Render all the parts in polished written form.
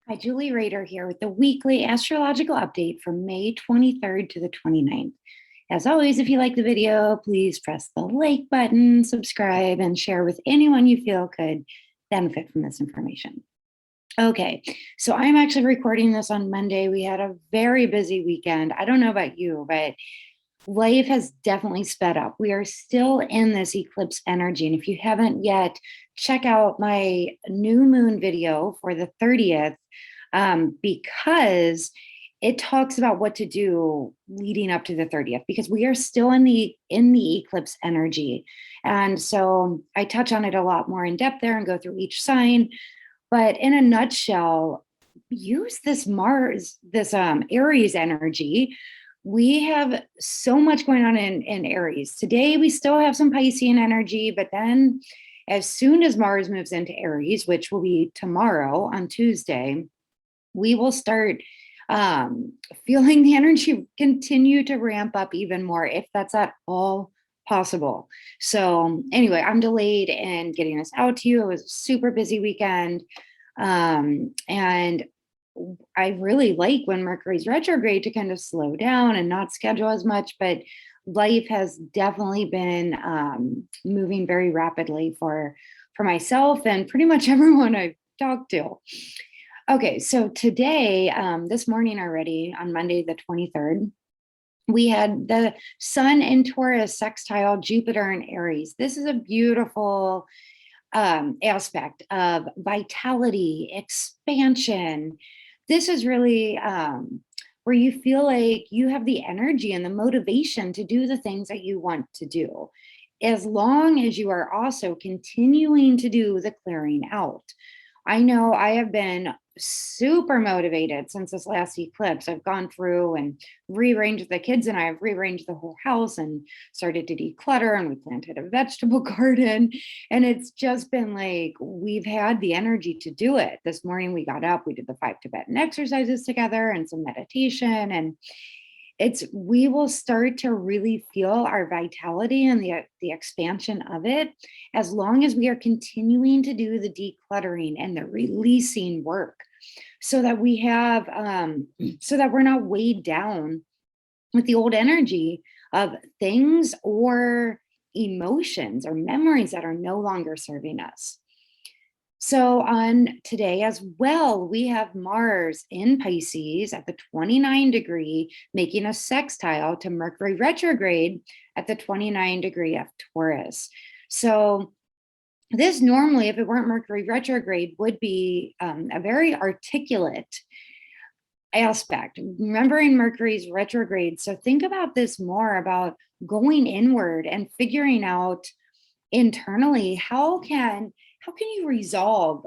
Hi, Julie Rader here with the weekly astrological update from May 23rd to the 29th. As always, if you like the video, please press the like button, subscribe, and share with anyone you feel could benefit from this information. Okay, so I'm actually recording this on Monday. We had a very busy weekend. I don't know about you, but life has definitely sped up. We are still in this eclipse energy. And if you haven't yet, check out my new moon video for the 30th, because it talks about what to do leading up to the 30th, because we are still in the eclipse energy. And so I touch on it a lot more in depth there and go through each sign. But in a nutshell, use this Mars, this Aries energy. We have so much going on in Aries. Today, we still have some Piscean energy, but then as soon as Mars moves into Aries, which will be tomorrow on Tuesday, we will start feeling the energy continue to ramp up even more, if that's at all possible. So anyway, I'm delayed in getting this out to you. It was a super busy weekend. And I really like when Mercury's retrograde to kind of slow down and not schedule as much, but life has definitely been moving very rapidly for myself and pretty much everyone I've talked to. Okay, so today, this morning already, on Monday the 23rd, we had the Sun in Taurus sextile Jupiter in Aries. This is a beautiful aspect of vitality, expansion. This is really where you feel like you have the energy and the motivation to do the things that you want to do, as long as you are also continuing to do the clearing out. I know I have been super motivated since this last eclipse. I've gone through and rearranged, the kids and I have rearranged the whole house and started to declutter, and we planted a vegetable garden. And it's just been like, we've had the energy to do it. This morning we got up, we did the 5 Tibetan exercises together and some meditation, and we will start to really feel our vitality and the expansion of it, as long as we are continuing to do the decluttering and the releasing work, so that we have so that we're not weighed down with the old energy of things or emotions or memories that are no longer serving us. So on today as well, we have Mars in Pisces at the 29 degree, making a sextile to Mercury retrograde at the 29 degree of Taurus. So this normally, if it weren't Mercury retrograde, would be a very articulate aspect. Remembering Mercury's retrograde. So think about this more, about going inward and figuring out internally, how can you resolve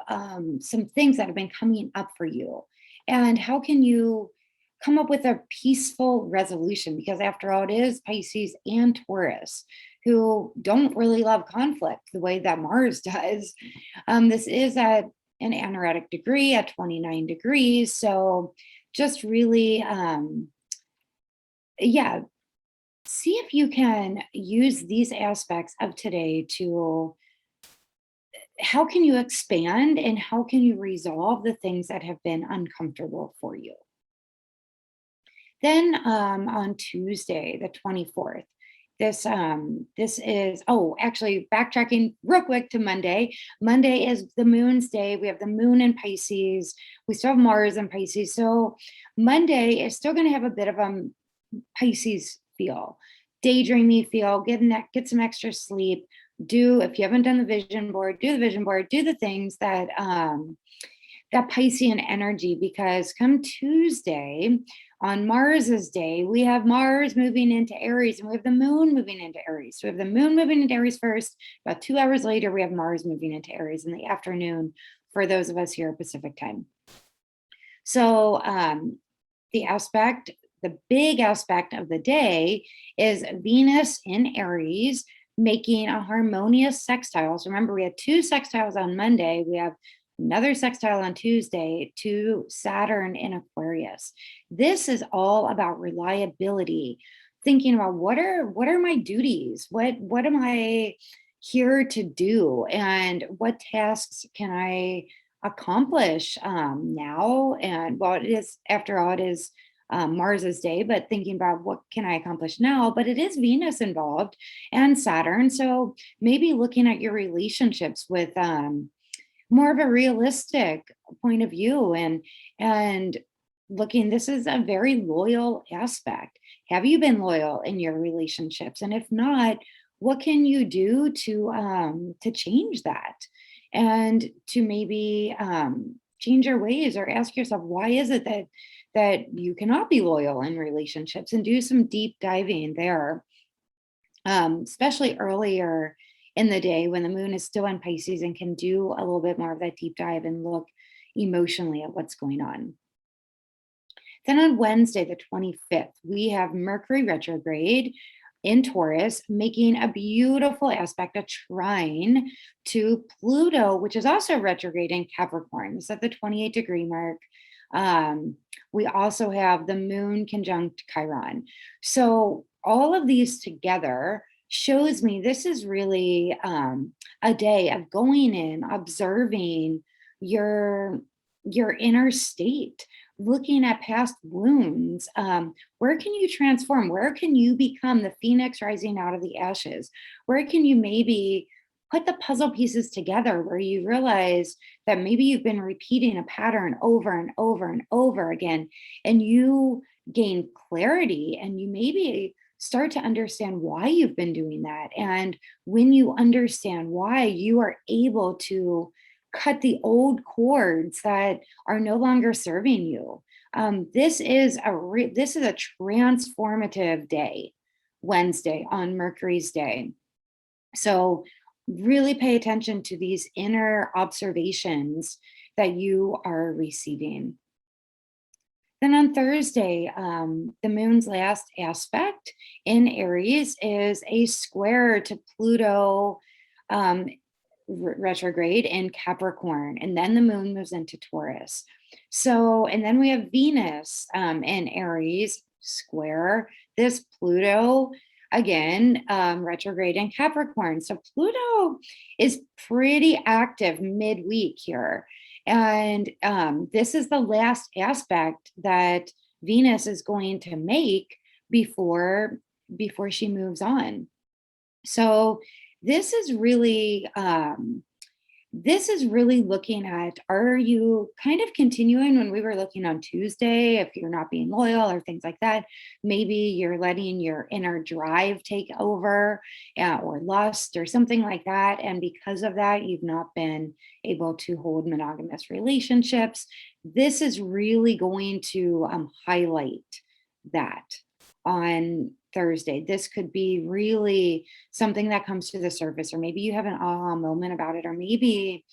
some things that have been coming up for you, and how can you come up with a peaceful resolution, because after all, it is Pisces and Taurus who don't really love conflict the way that Mars does. This is at an anaretic degree at 29 degrees, so just really yeah, see if you can use these aspects of today to, how can you expand and how can you resolve the things that have been uncomfortable for you. Then on Tuesday, the 24th, this is, oh, actually backtracking real quick to Monday. Monday is the moon's day. We have the moon in Pisces. We still have Mars in Pisces. So Monday is still going to have a bit of a Pisces feel, daydreamy feel, get some extra sleep. If you haven't done the vision board, do the vision board, do the things that that Piscean energy, because come Tuesday, on Mars's day, we have Mars moving into Aries and we have the moon moving into Aries. So we have the moon moving into Aries first. About 2 hours later, we have Mars moving into Aries in the afternoon for those of us here at Pacific time. So the big aspect of the day is Venus in Aries making a harmonious sextile. So remember, we had 2 sextiles on Monday. We have another sextile on Tuesday to Saturn in Aquarius. This is all about reliability, thinking about what are my duties? What am I here to do? And what tasks can I accomplish now. And well, it is, after all, it is Mars's day, but thinking about what can I accomplish now, but it is Venus involved and Saturn. So maybe looking at your relationships with more of a realistic point of view, and looking, this is a very loyal aspect. Have you been loyal in your relationships? And if not, what can you do to change that, and to maybe change your ways, or ask yourself, why is it that you cannot be loyal in relationships, and do some deep diving there, especially earlier in the day when the moon is still in Pisces, and can do a little bit more of that deep dive and look emotionally at what's going on. Then on Wednesday, the 25th, we have Mercury retrograde in Taurus, making a beautiful aspect, a trine to Pluto, which is also retrograde in Capricorn. It's at the 28-degree mark. We also have the moon conjunct Chiron. So all of these together shows me this is really a day of going in, observing your inner state, looking at past wounds. Where can you transform? Where can you become the phoenix rising out of the ashes? Where can you maybe put the puzzle pieces together, where you realize that maybe you've been repeating a pattern over and over and over again, and you gain clarity, and you maybe start to understand why you've been doing that. And when you understand why, you are able to cut the old cords that are no longer serving you. This is a transformative day, Wednesday, on Mercury's day. So really pay attention to these inner observations that you are receiving. Then on Thursday, the moon's last aspect in Aries is a square to Pluto retrograde in Capricorn, and then the moon moves into Taurus. So, and then we have Venus in Aries square this Pluto again, retrograde in Capricorn. So Pluto is pretty active midweek here. And this is the last aspect that Venus is going to make before she moves on. So this is really looking at, are you kind of continuing when we were looking on Tuesday, if you're not being loyal or things like that, maybe you're letting your inner drive take over, or lust or something like that. And because of that, you've not been able to hold monogamous relationships. This is really going to highlight that on Thursday. This could be really something that comes to the surface, or maybe you have an aha moment about it, or maybe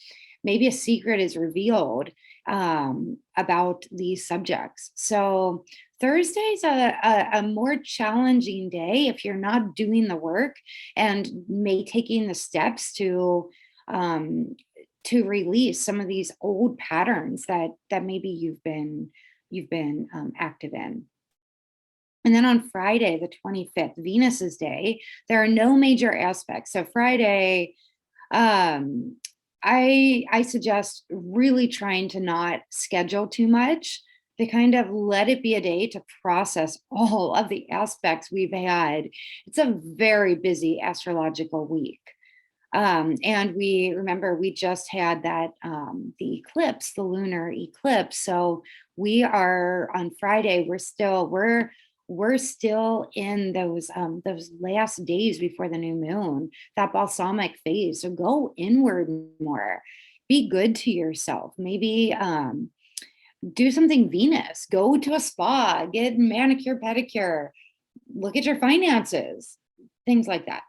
a secret is revealed about these subjects. So Thursday is a more challenging day if you're not doing the work and taking the steps to release some of these old patterns that maybe you've been active in. And then on Friday, the 25th, Venus's day, there are no major aspects. So Friday, I suggest really trying to not schedule too much, to kind of let it be a day to process all of the aspects we've had. It's a very busy astrological week. And we just had that, the eclipse, the lunar eclipse. So we are on Friday, we're still in those last days before the new moon, that balsamic phase. So go inward more, be good to yourself. Maybe do something Venus, go to a spa, get manicure, pedicure, look at your finances, things like that.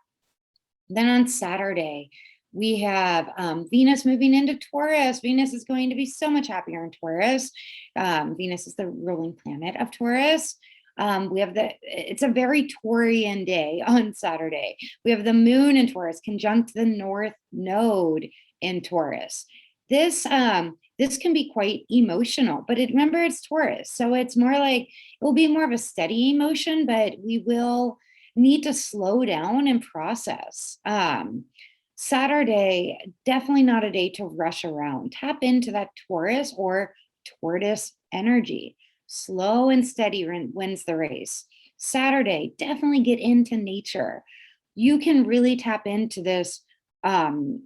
Then on Saturday, we have Venus moving into Taurus. Venus is going to be so much happier in Taurus. Venus is the ruling planet of Taurus. It's a very Taurian day on Saturday. We have the moon in Taurus conjunct the North Node in Taurus. This can be quite emotional, but remember, it's Taurus. So it's more like, it will be more of a steady emotion, but we will need to slow down and process. Saturday, definitely not a day to rush around. Tap into that Taurus or tortoise energy. Slow and steady wins the race. Saturday, definitely get into nature. You can really tap into this um,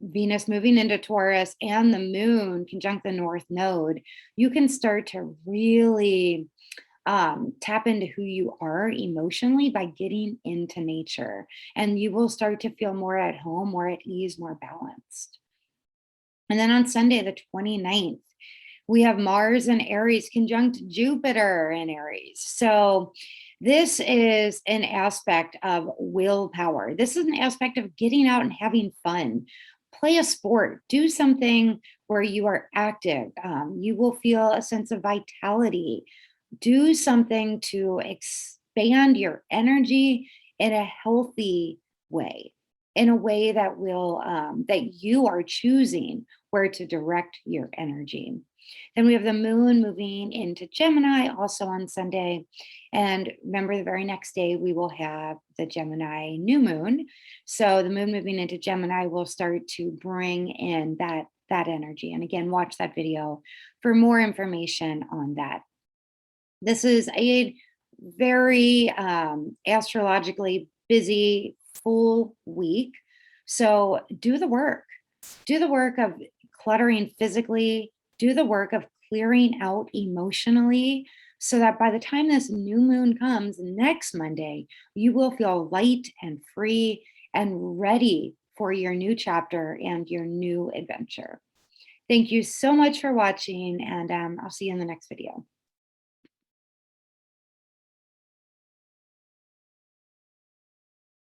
Venus moving into Taurus and the moon conjunct the North Node. You can start to really tap into who you are emotionally by getting into nature. And you will start to feel more at home, more at ease, more balanced. And then on Sunday, the 29th, we have Mars and Aries conjunct Jupiter in Aries. So this is an aspect of willpower. This is an aspect of getting out and having fun. Play a sport, do something where you are active. You will feel a sense of vitality. Do something to expand your energy in a healthy way, in a way that will that you are choosing where to direct your energy. Then we have the moon moving into Gemini also on Sunday. And remember, the very next day, we will have the Gemini new moon. So the moon moving into Gemini will start to bring in that energy. And again, watch that video for more information on that. This is a very astrologically busy, full week. So do the work. Do the work of cluttering physically, do the work of clearing out emotionally, so that by the time this new moon comes next Monday, you will feel light and free and ready for your new chapter and your new adventure. Thank you so much for watching, and I'll see you in the next video.